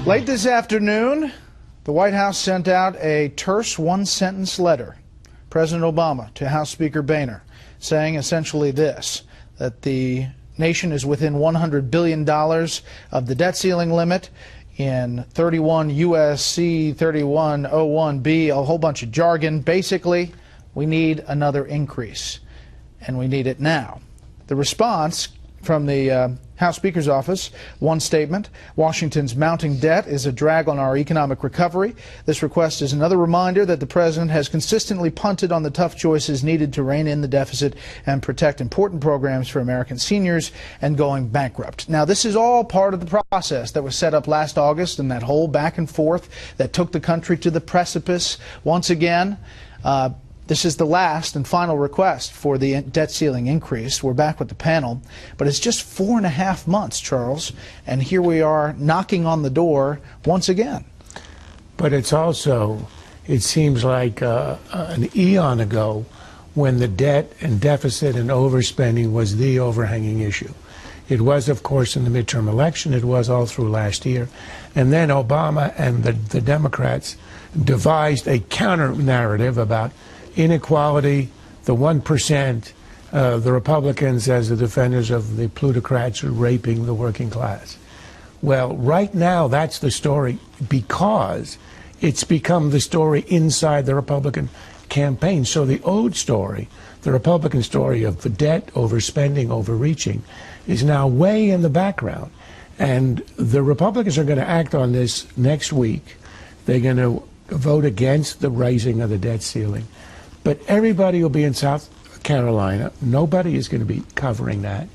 Late this afternoon, the White House sent out a terse one-sentence letter, President Obama to House Speaker Boehner, saying essentially this, that the nation is within $100 billion of the debt ceiling limit in 31 U.S.C. 3101B, a whole bunch of jargon. Basically, we need another increase, and we need it now. The response from the House Speaker's office, one statement: Washington's mounting debt is a drag on our economic recovery. This request is another reminder that the president has consistently punted on the tough choices needed to rein in the deficit and protect important programs for American seniors and going bankrupt. Now, this is all part of the process that was set up last August and that whole back and forth that took the country to the precipice once again. This is the last and final request for the debt ceiling increase. We're back with the panel, but it's just 4.5 months, Charles, and here we are knocking on the door once again. But it's also, it seems like an eon ago when the debt and deficit and overspending was the overhanging issue. It was, of course, in the midterm election. It was all through last year. And then Obama and the Democrats devised a counter-narrative about inequality, the 1%, the Republicans as the defenders of the plutocrats who are raping the working class. Well, right now that's the story because it's become the story inside the Republican campaign. So the old story, the Republican story of the debt, overspending, overreaching, is now way in the background. And the Republicans are going to act on this next week. They're going to vote against the raising of the debt ceiling. But everybody will be in South Carolina. Nobody is going to be covering that.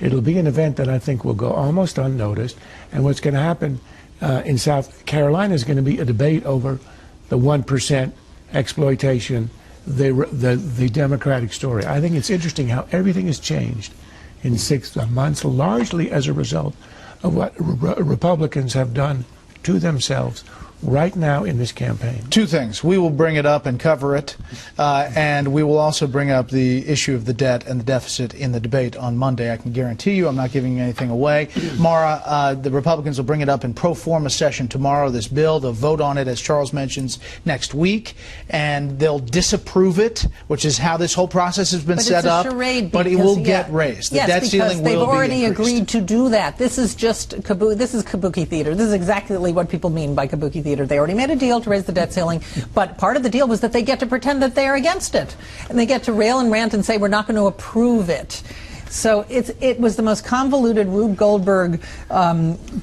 It'll be an event that I think will go almost unnoticed. And what's going to happen in South Carolina is going to be a debate over the 1% exploitation, the Democratic story. I think it's interesting how everything has changed in 6 months, largely as a result of what Republicans have done to themselves right now in this campaign. Two things. We will bring it up and cover it, and we will also bring up the issue of the debt and the deficit in the debate on Monday. I can guarantee you I'm not giving anything away. Mara, the Republicans will bring it up in pro forma session tomorrow, this bill. They'll vote on it, as Charles mentions, next week, and they'll disapprove it, which is how this whole process has been set up. But it will get raised. The debt ceiling will be increased. Yes, because they've already agreed to do that. This is just this is kabuki theater. This is exactly what people mean by kabuki theater. They already made a deal to raise the debt ceiling, but part of the deal was that they get to pretend that they're against it. And they get to rail and rant and say, we're not going to approve it. So it was the most convoluted Rube Goldberg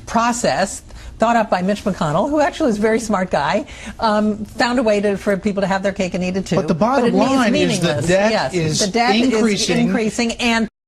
process thought up by Mitch McConnell, who actually is a very smart guy, found a way for people to have their cake and eat it too. But the bottom line is the debt is increasing and